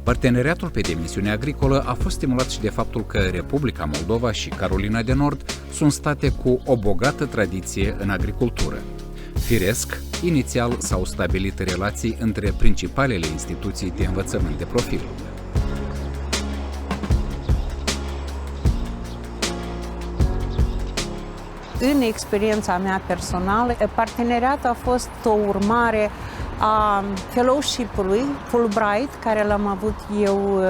Parteneriatul pe dimensiune agricolă a fost stimulat și de faptul că Republica Moldova și Carolina de Nord sunt state cu o bogată tradiție în agricultură. Firesc, inițial s-au stabilit relații între principalele instituții de învățământ de profil. În experiența mea personală, parteneriatul a fost o urmare a fellowship-ului Fulbright, care l-am avut eu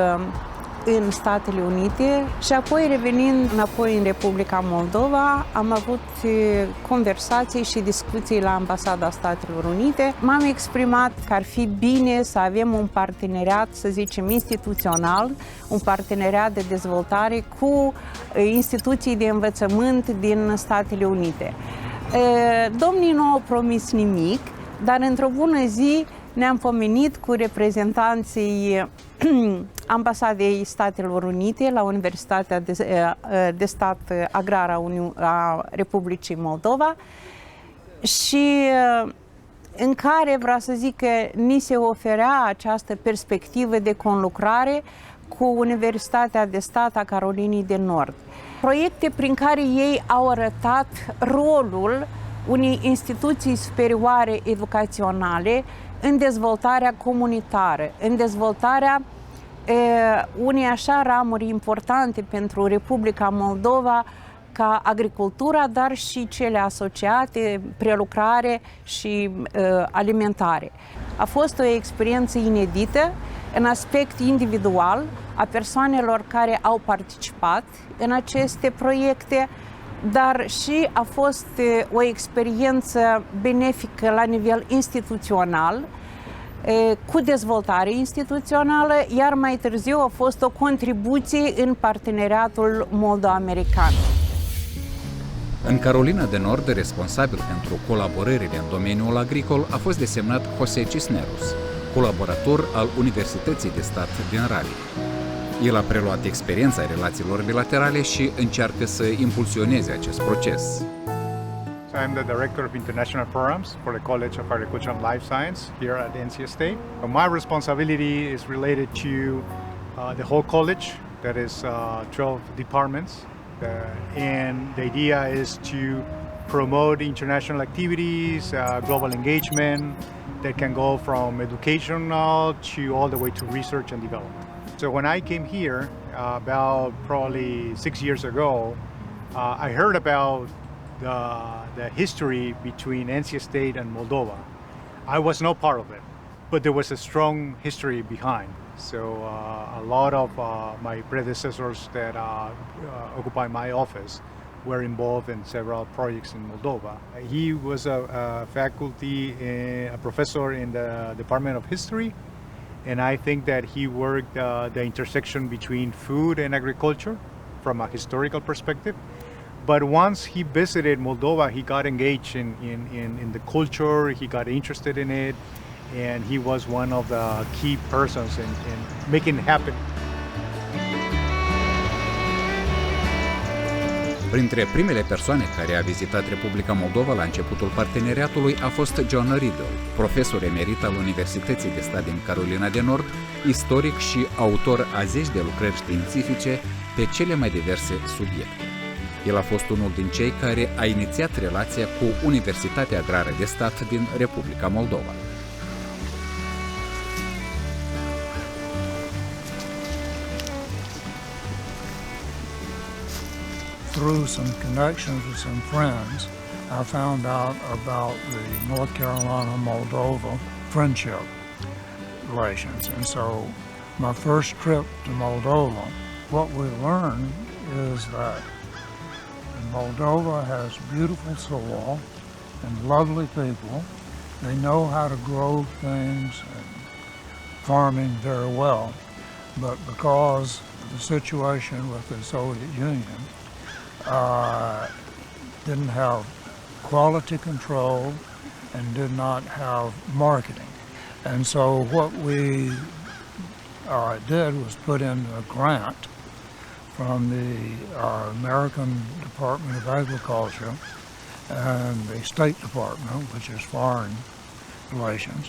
în Statele Unite și apoi revenind înapoi în Republica Moldova, am avut conversații și discuții la Ambasada Statelor Unite. M-am exprimat că ar fi bine să avem un parteneriat, să zicem, instituțional, un parteneriat de dezvoltare cu instituții de învățământ din Statele Unite. Domnii nu au promis nimic, dar într-o bună zi ne-am pomenit cu reprezentanții Ambasadei Statelor Unite la Universitatea de Stat Agrară a Republicii Moldova și în care vreau să zic că ni se oferea această perspectivă de conlucrare cu Universitatea de Stat a Carolinei de Nord. Proiecte prin care ei au arătat rolul unei instituții superioare educaționale în dezvoltarea comunitară, în dezvoltarea unei așa ramuri importante pentru Republica Moldova ca agricultura, dar și cele asociate, prelucrare și alimentare. A fost o experiență inedită în aspect individual a persoanelor care au participat în aceste proiecte, dar și a fost o experiență benefică la nivel instituțional, cu dezvoltare instituțională, iar mai târziu a fost o contribuție în parteneriatul moldo-american. În Carolina de Nord, responsabil pentru colaborările în domeniul agricol a fost desemnat José Cisneros, colaborator al Universității de Stat din Raleigh. El a preluat experiența relațiilor bilaterale și încearcă să impulsioneze acest proces. I'm the Director of International Programs for the College of Agriculture and Life Science here at NC State. My responsibility is related to the whole college, that is 12 departments, and the idea is to promote international activities, global engagement that can go from educational to all the way to research and development. So when I came here about probably 6 years ago, I heard about the history between NC State and Moldova. I was no part of it, but there was a strong history behind. So a lot of my predecessors that occupy my office were involved in several projects in Moldova. He was a faculty, a professor in the Department of History, and I think that he worked the intersection between food and agriculture from a historical perspective. But once he visited Moldova, he got engaged in the culture, he got interested in it, and he was one of the key persons in making it happen. Printre primele persoane care a vizitat Republica Moldova la începutul parteneriatului a fost John Riddle, profesor emerit al Universității de Stat din Carolina de Nord, istoric și autor a zeci de lucrări științifice pe cele mai diverse subiecte. El a fost unul din cei care a inițiat relația cu Universitatea Agrară de Stat din Republica Moldova. Through some connections with some friends, I found out about the North Carolina-Moldova friendship relations. And so my first trip to Moldova, what we learned is that Moldova has beautiful soil and lovely people. They know how to grow things and farming very well. But because of the situation with the Soviet Union, didn't have quality control and did not have marketing. And so what we did was put in a grant from the American Department of Agriculture and the State Department, which is Foreign Relations,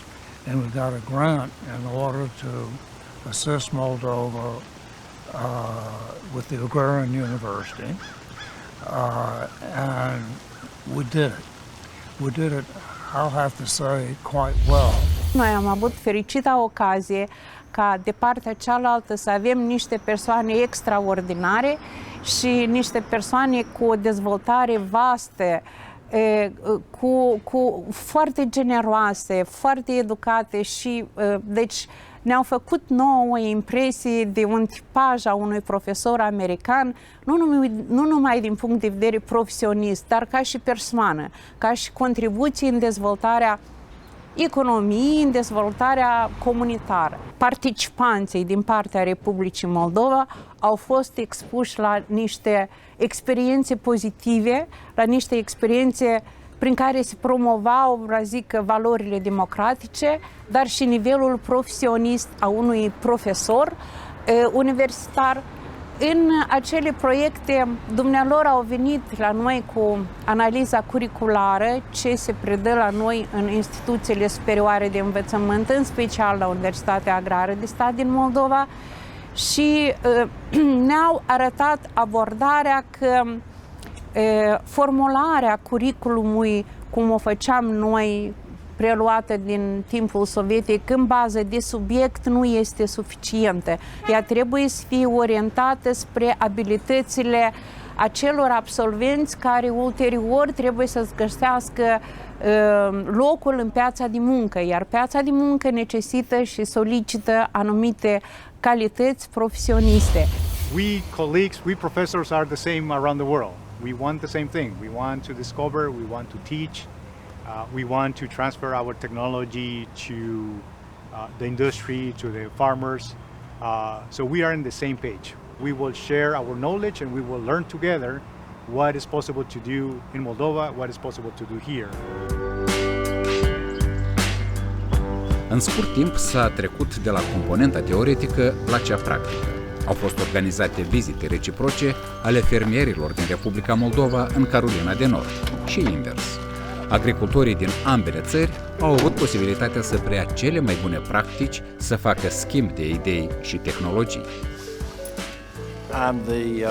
and we got a grant in order to assist Moldova with the Agrarian University, and we did it. We did it, I'll have to say, quite well. Noi am avut fericita ocazie ca de partea cealaltă să avem niște persoane extraordinare și niște persoane cu o dezvoltare vastă, cu foarte generoase, foarte educate și deci ne-au făcut nouă o impresie de un tipaj a unui profesor american, nu numai din punct de vedere profesionist, dar ca și persoană, ca și contribuție în dezvoltarea economiei, în dezvoltarea comunitară. Participanții din partea Republicii Moldova au fost expuși la niște experiențe pozitive, la niște experiențe prin care se promovau, zic, valorile democratice, dar și nivelul profesionist a unui profesor universitar. În acele proiecte, dumnealor au venit la noi cu analiza curriculară, ce se predă la noi în instituțiile superioare de învățământ, în special la Universitatea Agrară de Stat din Moldova, și ne-au arătat abordarea că formularea curriculumului, cum o făceam noi, preluată din timpul sovietic, în bază de subiect, nu este suficientă. Ea trebuie să fie orientată spre abilitățile acelor absolvenți care ulterior trebuie să-ți găsească locul în piața de muncă, iar piața de muncă necesită și solicită anumite calități profesioniste. We colleagues, we professors are the same around the world. We want the same thing. We want to discover, we want to teach, we want to transfer our technology to the industry, to the farmers. So we are on the same page. We will share our knowledge and we will learn together what is possible to do in Moldova, what is possible to do here. În scurt timp s-a trecut de la componenta teoretică la cea practică. Au fost organizate vizite reciproce ale fermierilor din Republica Moldova în Carolina de Nord și invers. Agricultorii din ambele țări au avut posibilitatea să preia cele mai bune practici, să facă schimb de idei și tehnologii. I'm the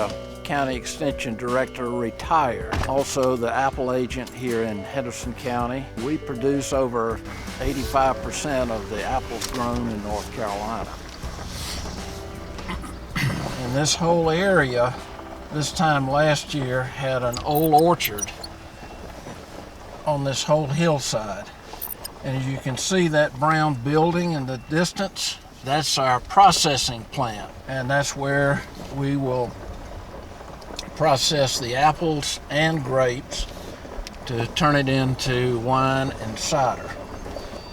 County Extension Director retired, also the apple agent here in Henderson County. We produce over 85% of the apples grown in North Carolina. And this whole area, this time last year, had an old orchard on this whole hillside. And as you can see that brown building in the distance, that's our processing plant. And that's where we will process the apples and grapes to turn it into wine and cider.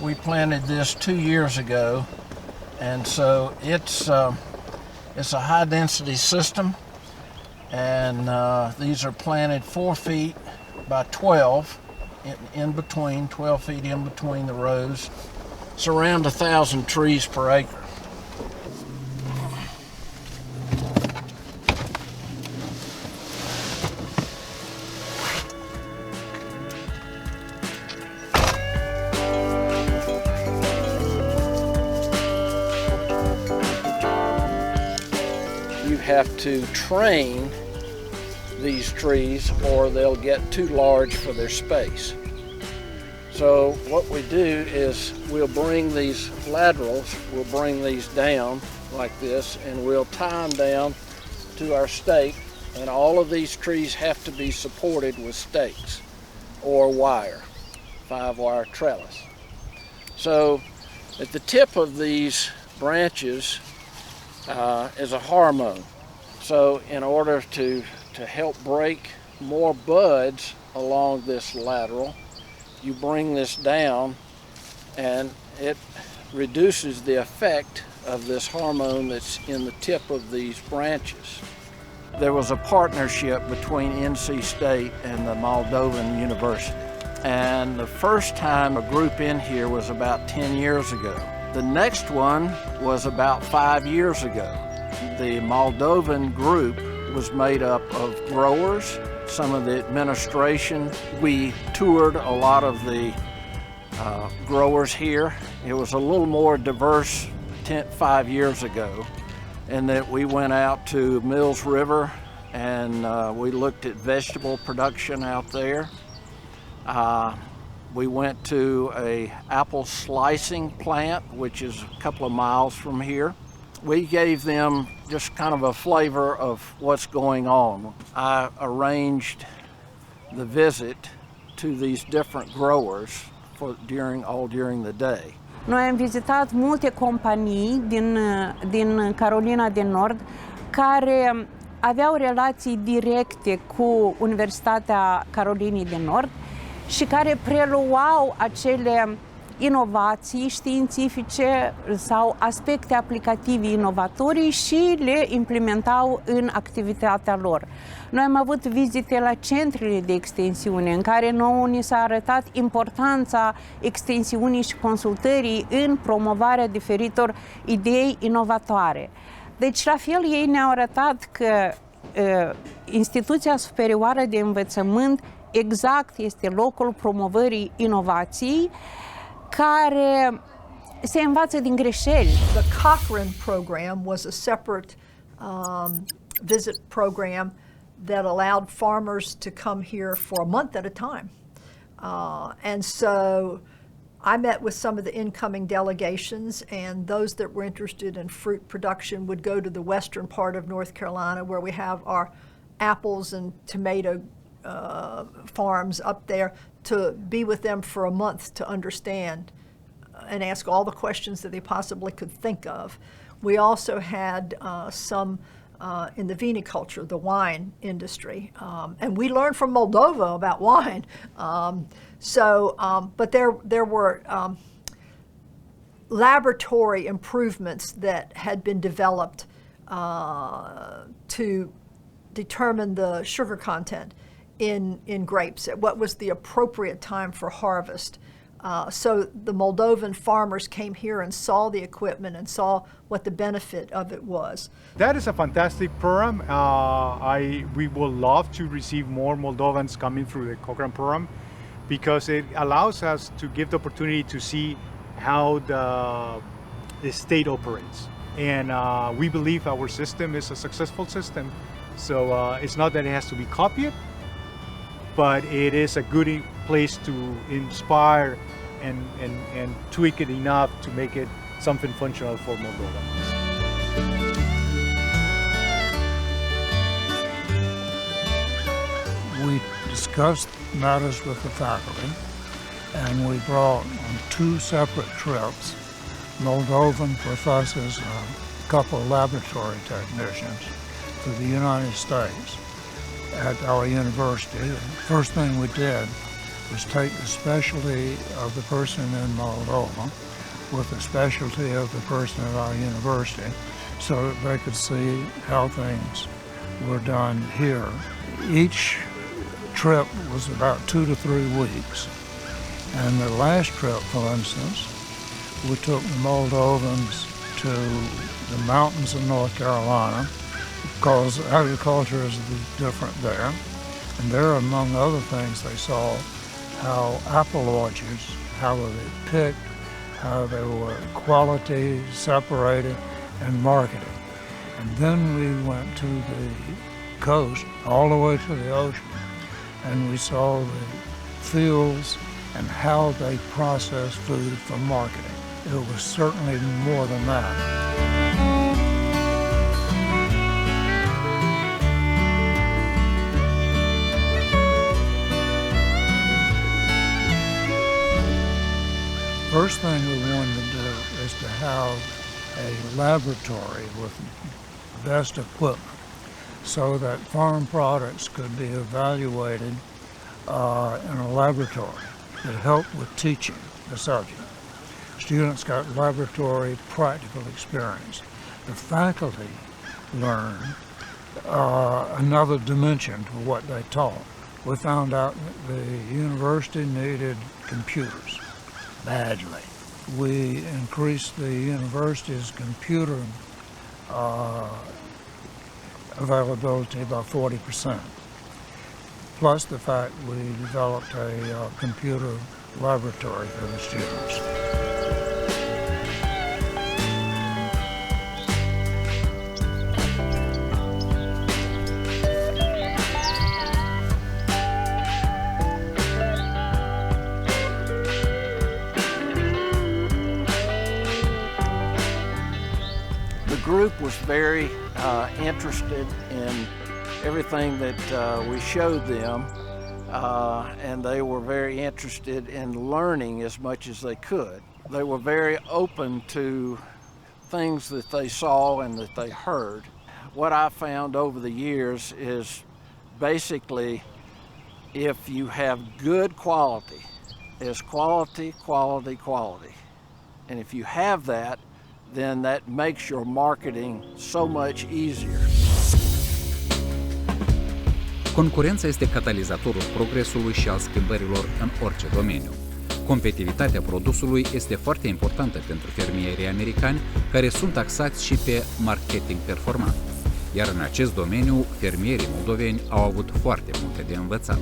We planted this 2 years ago, and so it's a high density system, and these are planted 4 feet by 12 in between, 12 feet in between the rows. It's around 1,000 trees per acre. You have to train these trees or they'll get too large for their space. So what we do is we'll bring these laterals, we'll bring these down like this, and we'll tie them down to our stake, and all of these trees have to be supported with stakes or wire, 5-wire trellis. So at the tip of these branches is a hormone. So in order to help break more buds along this lateral, you bring this down and it reduces the effect of this hormone that's in the tip of these branches. There was a partnership between NC State and the Moldovan University. And the first time a group in here was about 10 years ago. The next one was about 5 years ago. The Moldovan group was made up of growers, some of the administration. We toured a lot of the growers here. It was a little more diverse 5 years ago, and that we went out to Mills River and we looked at vegetable production out there. We went to a apple slicing plant, which is a couple of miles from here. We gave them just kind of a flavor of what's going on. I arranged the visit to these different growers during the day. Noi am vizitat multe companii din Carolina de Nord care aveau relații directe cu Universitatea Carolinei de Nord și care preluau acele inovații științifice sau aspecte aplicative inovatorii și le implementau în activitatea lor. Noi am avut vizite la centrele de extensiune, în care nouă ni s-a arătat importanța extensiunii și consultării în promovarea diferitor idei inovatoare. Deci, la fel, ei ne-au arătat că instituția superioară de învățământ exact este locul promovării inovației, care se învață din greșeli. The Cochrane program was a separate visit program that allowed farmers to come here for a month at a time. And so I met with some of the incoming delegations, and those that were interested in fruit production would go to the western part of North Carolina, where we have our apples and tomato farms up there, to be with them for a month to understand and ask all the questions that they possibly could think of. We also had some in the viniculture, the wine industry, and we learned from Moldova about wine. But there were laboratory improvements that had been developed to determine the sugar content in grapes, at what was the appropriate time for harvest. So the Moldovan farmers came here and saw the equipment and saw what the benefit of it was. That is a fantastic program. We would love to receive more Moldovans coming through the Cochrane program, because it allows us to give the opportunity to see how the state operates. And we believe our system is a successful system. So it's not that it has to be copied, but it is a good place to inspire and tweak it enough to make it something functional for Moldova. We discussed matters with the faculty, and we brought on 2 separate trips Moldovan professors and a couple of laboratory technicians to the United States at our university. The first thing we did was take the specialty of the person in Moldova with the specialty of the person at our university, so that they could see how things were done here. Each trip was about 2 to 3 weeks. And the last trip, for instance, we took the Moldovans to the mountains of North Carolina, because agriculture is different there. And there, among other things, they saw how apple orchards, how were they picked, how they were quality, separated, and marketed. And then we went to the coast, all the way to the ocean, and we saw the fields and how they process food for marketing. It was certainly more than that. First thing we wanted to do is to have a laboratory with best equipment so that farm products could be evaluated in a laboratory that helped with teaching the subject. Students got laboratory practical experience. The faculty learned another dimension to what they taught. We found out that the university needed computers badly. We increased the university's computer availability by 40%. Plus the fact we developed a computer laboratory for the students. The group was very interested in everything that we showed them, and they were very interested in learning as much as they could. They were very open to things that they saw and that they heard. What I found over the years is basically if you have good quality, there's quality, quality, quality. And if you have that, then that makes your marketing so much easier. Concurența este catalizatorul progresului și al schimbărilor în orice domeniu. Competitivitatea produsului este foarte importantă pentru fermierii americani, care sunt taxați și pe marketing performant. Iar în acest domeniu, fermierii moldoveni au avut foarte multe de învățat.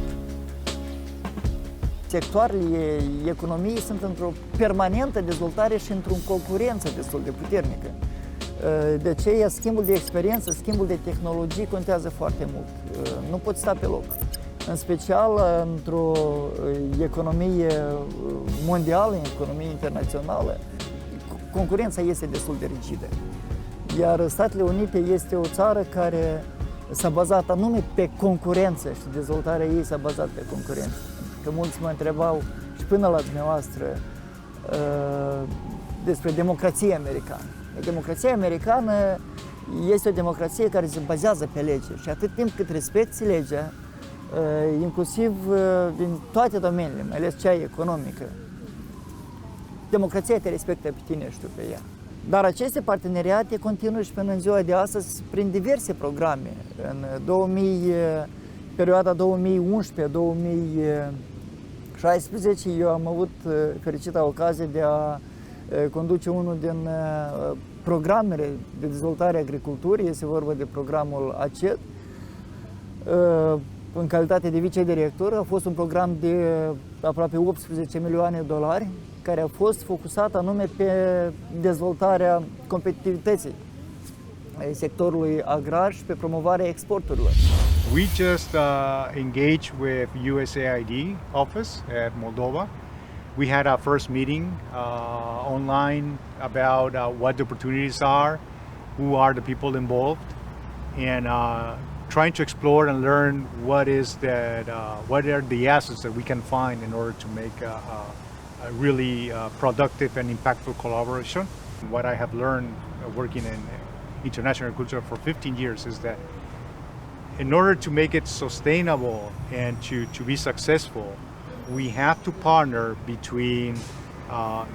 Sectoarele economiei sunt într-o permanentă dezvoltare și într-o concurență destul de puternică. De aceea, schimbul de experiență, schimbul de tehnologii contează foarte mult. Nu poți sta pe loc. În special, într-o economie mondială, în economie internațională, concurența este destul de rigidă. Iar Statele Unite este o țară care s-a bazat anume pe concurență și dezvoltarea ei s-a bazat pe concurență. Că mulți mă întrebau și până la dumneavoastră despre democrația americană. Democrația americană este o democrație care se bazează pe lege și atât timp cât respecti legea, inclusiv din toate domeniile, mai ales cea economică, democrația te respectă pe tine și tu pe ea. Dar aceste parteneriate continuă și până în ziua de astăzi prin diverse programe. În perioada 2011-2016 eu am avut fericita ocazie de a conduce unul din programele de dezvoltare a agriculturii, este vorba de programul ACET. În calitate de vicedirector, a fost un program de aproape 18 milioane de dolari, care a fost focusat anume pe dezvoltarea competitivității sectorului agrar și pe promovarea exporturilor. We just engaged with USAID office at Moldova. We had our first meeting online about what the opportunities are, who are the people involved, and trying to explore and learn what are the assets that we can find in order to make a really productive and impactful collaboration. What I have learned working in international agriculture for 15 years is that in order to make it sustainable and to be successful, we have to partner between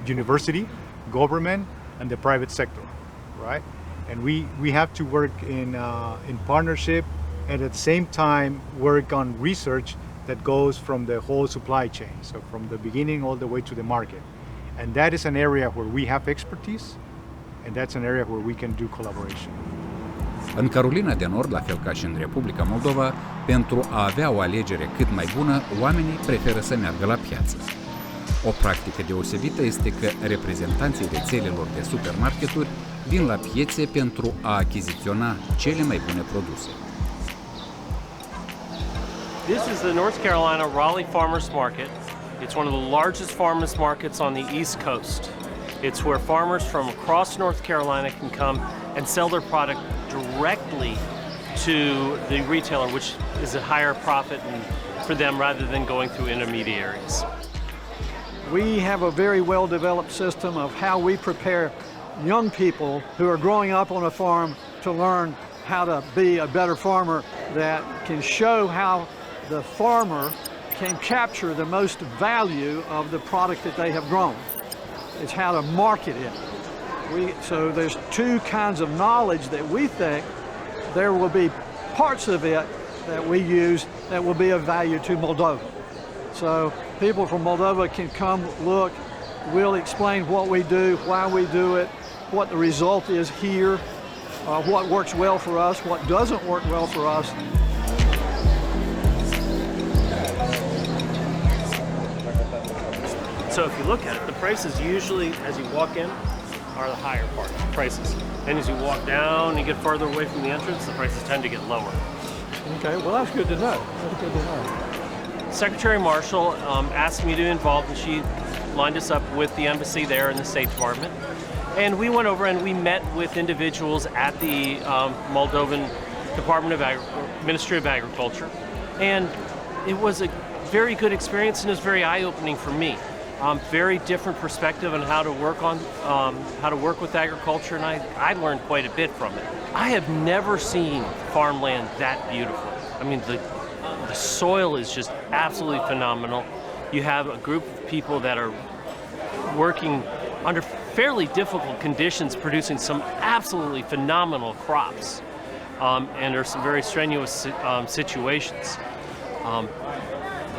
university, government, and the private sector, right? And we have to work in partnership, and at the same time work on research that goes from the whole supply chain, so from the beginning all the way to the market. And that is an area where we have expertise, and that's an area where we can do collaboration. În Carolina de Nord, la fel ca și în Republica Moldova, pentru a avea o alegere cât mai bună, oamenii preferă să meargă la piață. O practică deosebită este că reprezentanții rețelelor de supermarketuri vin la piețe pentru a achiziționa cele mai bune produse. This is the North Carolina Raleigh Farmers Market. It's one of the largest farmers markets on the East Coast. It's where farmers from across North Carolina can come and sell their product directly to the retailer, which is a higher profit for them rather than going through intermediaries. We have a very well-developed system of how we prepare young people who are growing up on a farm to learn how to be a better farmer, that can show how the farmer can capture the most value of the product that they have grown. It's how to market it. So there's two kinds of knowledge that we think there will be parts of it that we use that will be of value to Moldova. So people from Moldova can come look, we'll explain what we do, why we do it, what the result is here, what works well for us, what doesn't work well for us. So if you look at it, the prices usually, as you walk in, are the higher part prices. And as you walk down and get further away from the entrance, the prices tend to get lower. Okay, well that's good to know. That's good to know. Secretary Marshall asked me to be involved, and she lined us up with the embassy there and the State Department. And we went over and we met with individuals at the Moldovan Department of Ministry of Agriculture. And it was a very good experience and it was very eye-opening for me. Very different perspective on how to work with agriculture, and I learned quite a bit from it. I have never seen farmland that beautiful. I mean, the soil is just absolutely phenomenal. You have a group of people that are working under fairly difficult conditions, producing some absolutely phenomenal crops, and there's some very strenuous situations.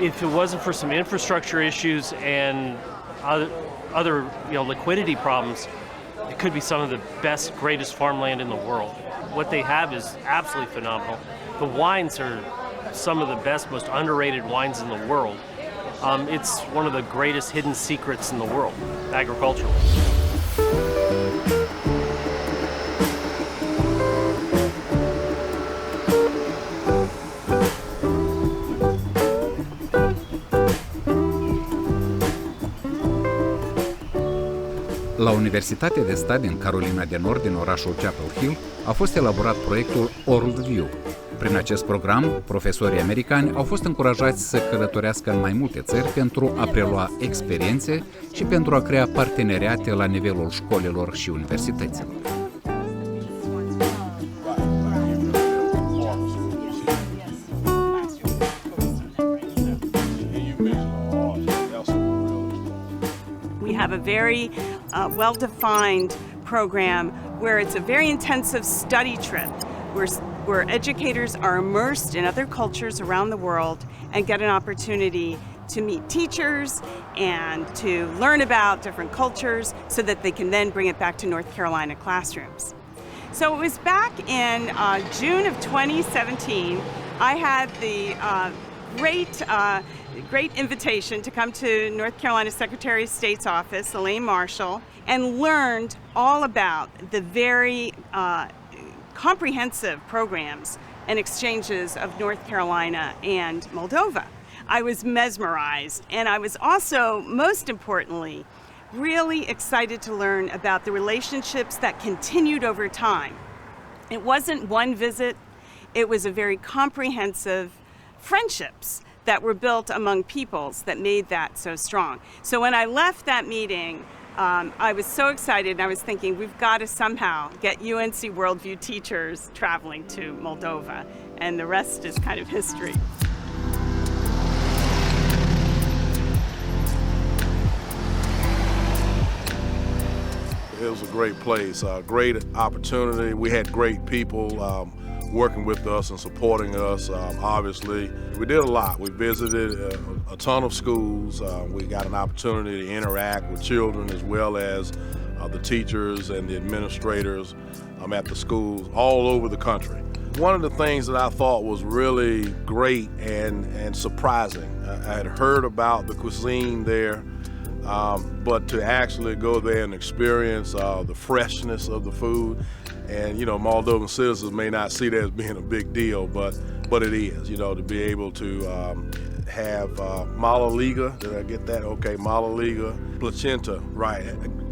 If it wasn't for some infrastructure issues and other liquidity problems, it could be some of the best, greatest farmland in the world. What they have is absolutely phenomenal. The wines are some of the best, most underrated wines in the world. It's one of the greatest hidden secrets in the world, agriculturally. La Universitatea de Stat din Carolina de Nord, din orașul Chapel Hill, a fost elaborat proiectul Worldview. Prin acest program, profesorii americani au fost încurajați să călătorească în mai multe țări pentru a prelua experiențe și pentru a crea parteneriate la nivelul școlilor și universităților. We have a very well-defined program where it's a very intensive study trip where educators are immersed in other cultures around the world and get an opportunity to meet teachers and to learn about different cultures so that they can then bring it back to North Carolina classrooms. So it was back in June of 2017, I had the great invitation to come to North Carolina Secretary of State's office, Elaine Marshall, and learned all about the very comprehensive programs and exchanges of North Carolina and Moldova. I was mesmerized, and I was also, most importantly, really excited to learn about the relationships that continued over time. It wasn't one visit, it was a very comprehensive friendships that were built among peoples that made that so strong. So when I left that meeting, I was so excited, and I was thinking, we've got to somehow get UNC Worldview teachers traveling to Moldova, and the rest is kind of history. It was a great place, a great opportunity. We had great people working with us and supporting us. Obviously, we did a lot. We visited a ton of schools. We got an opportunity to interact with children as well as the teachers and the administrators at the schools all over the country. One of the things that I thought was really great and surprising, I had heard about the cuisine there, but to actually go there and experience the freshness of the food. And, you know, Moldovan citizens may not see that as being a big deal, but it is, you know, to be able to have Malaliga, did I get that? Okay, Malaliga, placenta, right,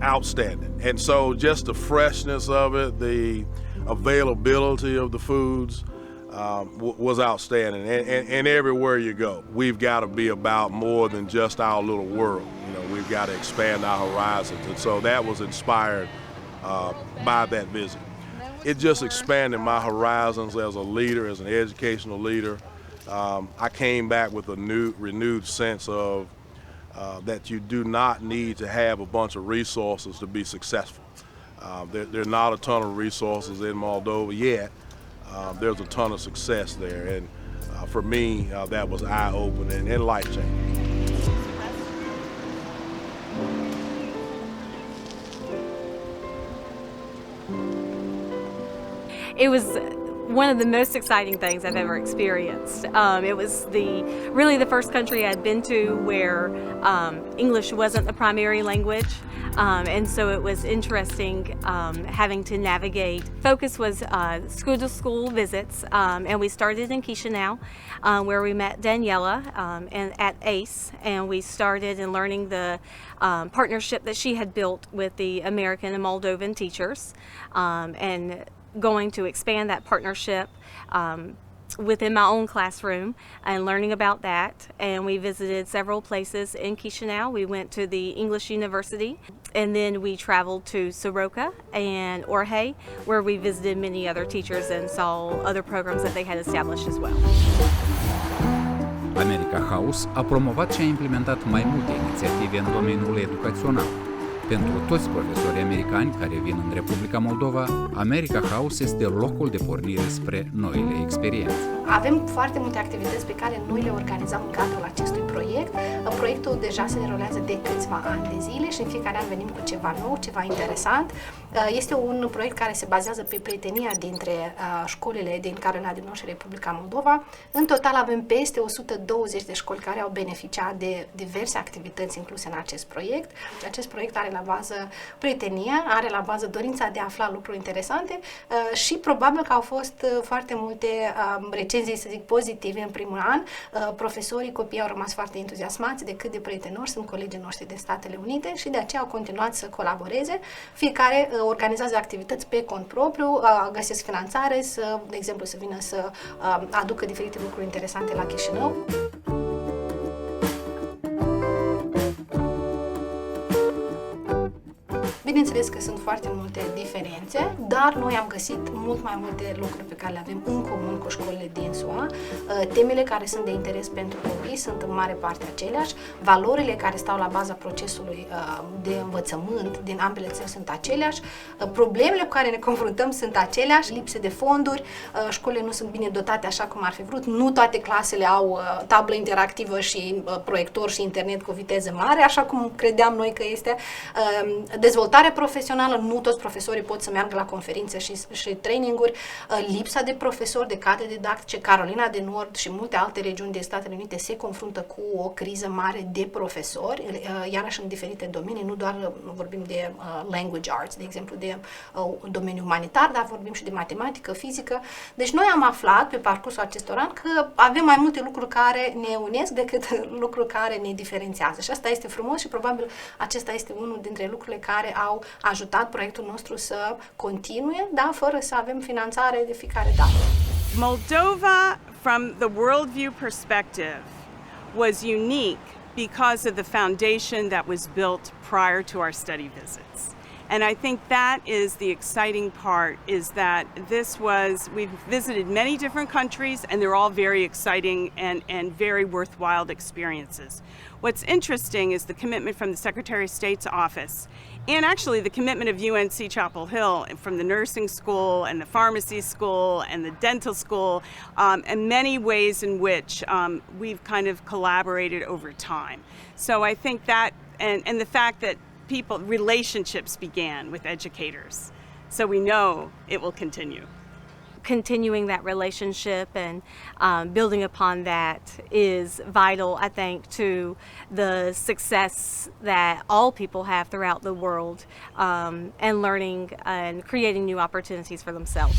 outstanding. And so just the freshness of it, the availability of the foods was outstanding. And everywhere you go, we've got to be about more than just our little world. You know, we've got to expand our horizons. And so that was inspired by that visit. It just expanded my horizons as a leader, as an educational leader. I came back with a renewed sense of that you do not need to have a bunch of resources to be successful. There are not a ton of resources in Moldova yet. There's a ton of success there, and for me, that was eye-opening and life-changing. It was one of the most exciting things I've ever experienced. It was really the first country I'd been to where English wasn't the primary language, and so it was interesting having to navigate. Focus was school-to-school visits, and we started in Chisinau, where we met Daniela and at ACE, and we started in learning the partnership that she had built with the American and Moldovan teachers, and going to expand that partnership within my own classroom and learning about that. And we visited several places in Chisinau. We went to the English University, and then we traveled to Soroka and Orhei, where we visited many other teachers and saw other programs that they had established as well. America House a promovat și a implementat mai multe inițiative în domeniul educațional. Pentru toți profesorii americani care vin în Republica Moldova, America House este locul de pornire spre noile experiențe. Avem foarte multe activități pe care noi le organizăm în cadrul acestui proiect. Proiectul deja se derulează de câțiva ani de zile și în fiecare an venim cu ceva nou, ceva interesant. Este un proiect care se bazează pe prietenia dintre școlile din Carolina de Nord și Republica Moldova. În total avem peste 120 de școli care au beneficiat de diverse activități incluse în acest proiect. Acest proiect are la bază prietenia, are la bază dorința de a afla lucruri interesante și probabil că au fost foarte multe recenzii, să zic, pozitive în primul an. Profesorii, copiii au rămas foarte entuziasmați de cât de prietenoși sunt colegii noștri din Statele Unite și de aceea au continuat să colaboreze. Fiecare organizează activități pe cont propriu, găsesc finanțare, de exemplu, să vină să aducă diferite lucruri interesante la Chișinău. Bineînțeles că sunt foarte multe diferențe, dar noi am găsit mult mai multe lucruri pe care le avem în comun cu școlile din SUA. Temele care sunt de interes pentru copii sunt în mare parte aceleași, valorile care stau la baza procesului de învățământ din ambele țări sunt aceleași, problemele cu care ne confruntăm sunt aceleași, lipse de fonduri, școlile nu sunt bine dotate așa cum ar fi vrut, nu toate clasele au tablă interactivă și proiector și internet cu viteză mare, așa cum credeam noi că este. Dezvoltarea profesională, nu toți profesorii pot să meargă la conferințe și traininguri, lipsa de profesori, de cadre didactice. Carolina de Nord și multe alte regiuni din Statele Unite se confruntă cu o criză mare de profesori, iarăși în diferite domenii, nu doar vorbim de language arts, de exemplu, de domeniul umanitar, dar vorbim și de matematică, fizică. Deci noi am aflat pe parcursul acestor ani că avem mai multe lucruri care ne unesc decât lucruri care ne diferențiază. Și asta este frumos și probabil acesta este unul dintre lucrurile care au ajutat proiectul nostru să continue, da, fără să avem finanțare de fiecare dată. Moldova, from the worldview perspective, was unique because of the foundation that was built prior to our study visits. And I think that is the exciting part, is that we've visited many different countries and they're all very exciting and very worthwhile experiences. What's interesting is the commitment from the Secretary of State's office and actually the commitment of UNC Chapel Hill from the nursing school and the pharmacy school and the dental school, and many ways in which we've kind of collaborated over time. So I think that, and the fact that relationships began with educators, so we know it will continue. Continuing that relationship and building upon that is vital, I think, to the success that all people have throughout the world, and learning and creating new opportunities for themselves.